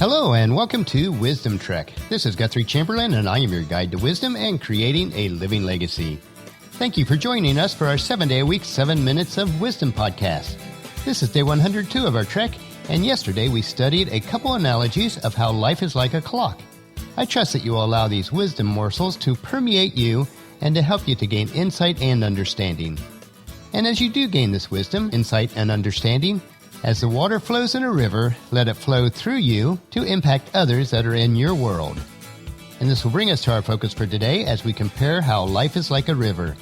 Hello and welcome to Wisdom Trek. This is Guthrie Chamberlain and I am your guide to wisdom and creating a living legacy. Thank you for joining us for our 7-day-a-week 7 Minutes of Wisdom podcast. This is day 102 of our trek, and yesterday we studied a couple analogies of how life is like a clock. I trust that you will allow these wisdom morsels to permeate you and to help you to gain insight and understanding. And as you do gain this wisdom, insight, and understanding, as the water flows in a river, let it flow through you to impact others that are in your world. And this will bring us to our focus for today as we compare how life is like a river.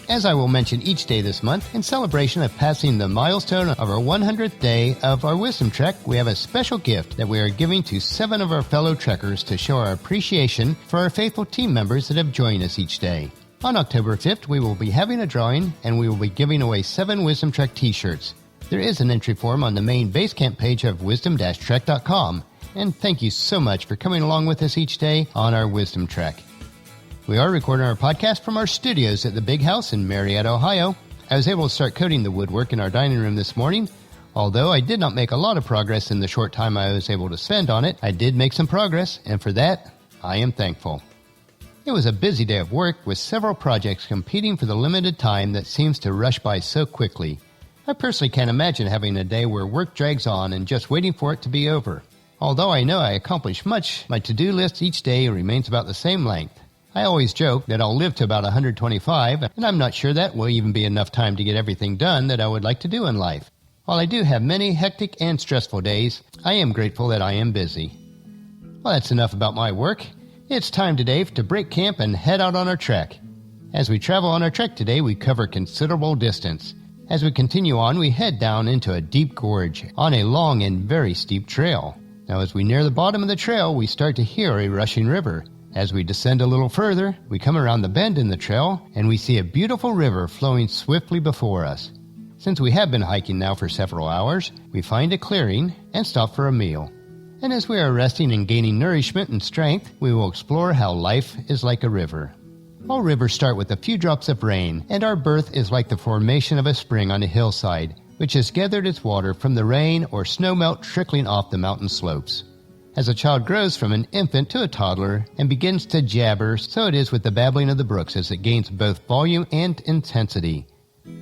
As I will mention each day this month, in celebration of passing the milestone of our 100th day of our Wisdom Trek, we have a special gift that we are giving to 7 of our fellow trekkers to show our appreciation for our faithful team members that have joined us each day. On October 5th, we will be having a drawing and we will be giving away 7 Wisdom Trek t-shirts. There is an entry form on the main Basecamp page of wisdom-trek.com, and thank you so much for coming along with us each day on our Wisdom Trek. We are recording our podcast from our studios at the Big House in Marietta, Ohio. I was able to start coating the woodwork in our dining room this morning. Although I did not make a lot of progress in the short time I was able to spend on it, I did make some progress, and for that, I am thankful. It was a busy day of work with several projects competing for the limited time that seems to rush by so quickly. I personally can't imagine having a day where work drags on and just waiting for it to be over. Although I know I accomplish much, my to-do list each day remains about the same length. I always joke that I'll live to about 125, and I'm not sure that will even be enough time to get everything done that I would like to do in life. While I do have many hectic and stressful days, I am grateful that I am busy. Well, that's enough about my work. It's time today to break camp and head out on our trek. As we travel on our trek today, we cover considerable distance. As we continue on, we head down into a deep gorge on a long and very steep trail. Now, as we near the bottom of the trail, we start to hear a rushing river. As we descend a little further, we come around the bend in the trail, and we see a beautiful river flowing swiftly before us. Since we have been hiking now for several hours, we find a clearing and stop for a meal. And as we are resting and gaining nourishment and strength, we will explore how life is like a river. All rivers start with a few drops of rain, and our birth is like the formation of a spring on a hillside, which has gathered its water from the rain or snowmelt trickling off the mountain slopes. As a child grows from an infant to a toddler and begins to jabber, so it is with the babbling of the brooks as it gains both volume and intensity.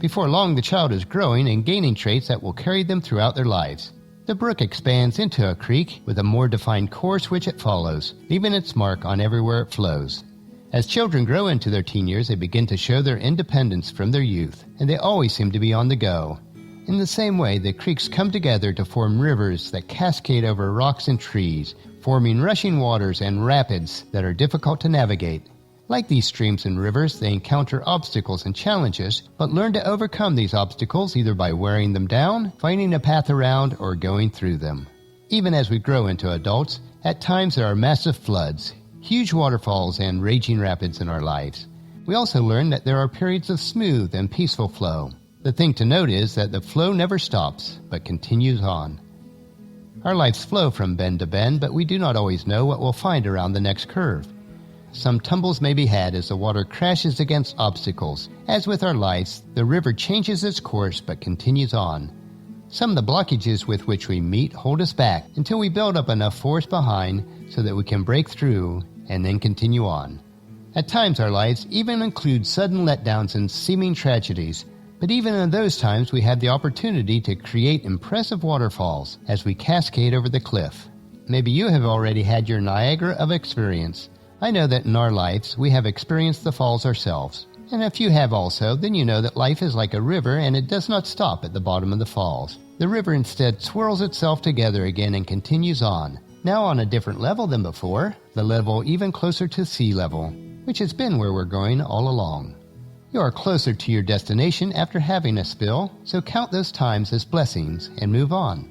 Before long, the child is growing and gaining traits that will carry them throughout their lives. The brook expands into a creek with a more defined course which it follows, leaving its mark on everywhere it flows. As children grow into their teen years, they begin to show their independence from their youth, and they always seem to be on the go. In the same way, the creeks come together to form rivers that cascade over rocks and trees, forming rushing waters and rapids that are difficult to navigate. Like these streams and rivers, they encounter obstacles and challenges, but learn to overcome these obstacles either by wearing them down, finding a path around, or going through them. Even as we grow into adults, at times there are massive floods, huge waterfalls, and raging rapids in our lives. We also learn that there are periods of smooth and peaceful flow. The thing to note is that the flow never stops, but continues on. Our lives flow from bend to bend, but we do not always know what we'll find around the next curve. Some tumbles may be had as the water crashes against obstacles. As with our lives, the river changes its course but continues on. Some of the blockages with which we meet hold us back until we build up enough force behind so that we can break through and then continue on. At times our lives even include sudden letdowns and seeming tragedies, but even in those times we have the opportunity to create impressive waterfalls as we cascade over the cliff. Maybe you have already had your Niagara of experience. I know that in our lives we have experienced the falls ourselves. And if you have also, then you know that life is like a river and it does not stop at the bottom of the falls. The river instead swirls itself together again and continues on, now on a different level than before, the level even closer to sea level, which has been where we're going all along. You are closer to your destination after having a spill, so count those times as blessings and move on.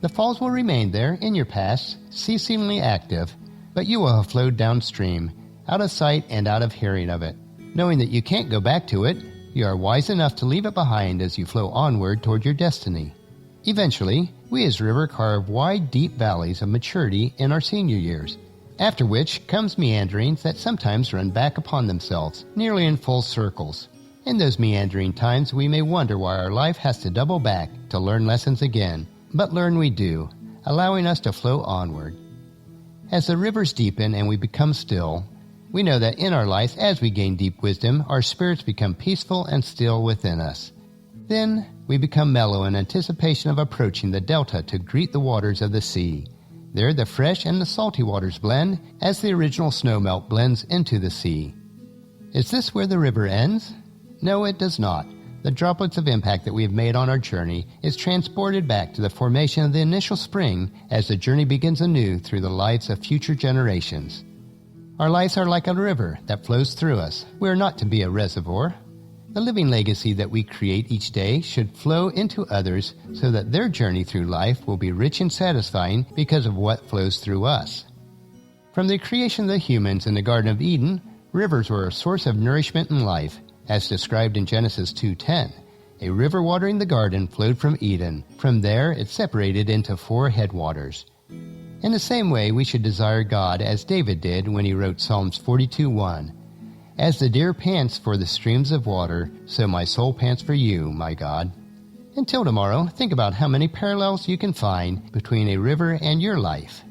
The falls will remain there in your past, ceasingly active, but you will have flowed downstream, out of sight and out of hearing of it. Knowing that you can't go back to it, you are wise enough to leave it behind as you flow onward toward your destiny. Eventually, we as river carve wide, deep valleys of maturity in our senior years, after which comes meanderings that sometimes run back upon themselves, nearly in full circles. In those meandering times, we may wonder why our life has to double back to learn lessons again, but learn we do. allowing us to flow onward. As the rivers deepen and we become still, we know that in our life, as we gain deep wisdom, our spirits become peaceful and still within us. Then we become mellow in anticipation of approaching the delta to greet the waters of the sea. There the fresh and the salty waters blend as the original snowmelt blends into the sea. Is this where the river ends? No, it does not. The droplets of impact that we have made on our journey is transported back to the formation of the initial spring as the journey begins anew through the lives of future generations. Our lives are like a river that flows through us. We are not to be a reservoir. The living legacy that we create each day should flow into others so that their journey through life will be rich and satisfying because of what flows through us. From the creation of the humans in the Garden of Eden, rivers were a source of nourishment and life, as described in Genesis 2:10. A river watering the garden flowed from Eden. From there, it separated into 4 headwaters. In the same way, we should desire God as David did when he wrote Psalms 42:1. As the deer pants for the streams of water, so my soul pants for you, my God. Until tomorrow, think about how many parallels you can find between a river and your life.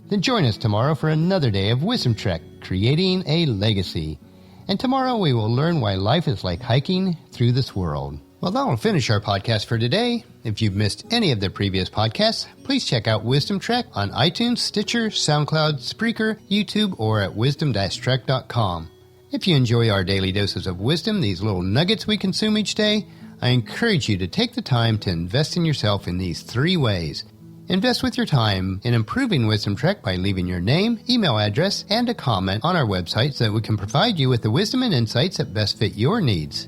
Then join us tomorrow for another day of Wisdom Trek, Creating a Legacy. And tomorrow we will learn why life is like hiking through this world. Well, that'll finish our podcast for today. If you've missed any of the previous podcasts, please check out Wisdom Trek on iTunes, Stitcher, SoundCloud, Spreaker, YouTube, or at wisdom-trek.com. If you enjoy our daily doses of wisdom, these little nuggets we consume each day, I encourage you to take the time to invest in yourself in these 3 ways. Invest with your time in improving Wisdom Trek by leaving your name, email address, and a comment on our website so that we can provide you with the wisdom and insights that best fit your needs.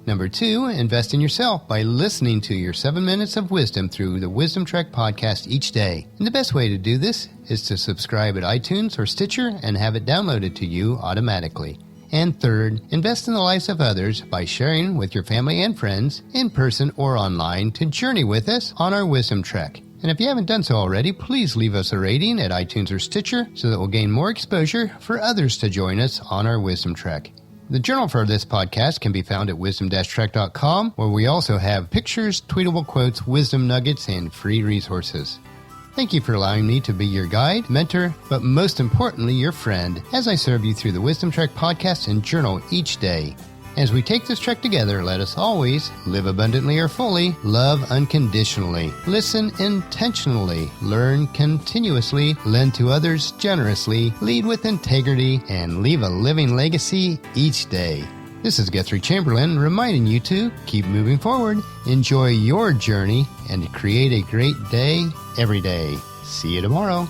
Number 2, invest in yourself by listening to your 7 minutes of wisdom through the Wisdom Trek podcast each day. And the best way to do this is to subscribe at iTunes or Stitcher and have it downloaded to you automatically. And third, invest in the lives of others by sharing with your family and friends, in person or online, to journey with us on our Wisdom Trek. And if you haven't done so already, please leave us a rating at iTunes or Stitcher so that we'll gain more exposure for others to join us on our Wisdom Trek. The journal for this podcast can be found at wisdom-trek.com, where we also have pictures, tweetable quotes, wisdom nuggets, and free resources. Thank you for allowing me to be your guide, mentor, but most importantly, your friend, as I serve you through the Wisdom Trek podcast and journal each day. As we take this trek together, let us always live abundantly or fully, love unconditionally, listen intentionally, learn continuously, lend to others generously, lead with integrity, and leave a living legacy each day. This is Guthrie Chamberlain reminding you to keep moving forward, enjoy your journey, and create a great day every day. See you tomorrow.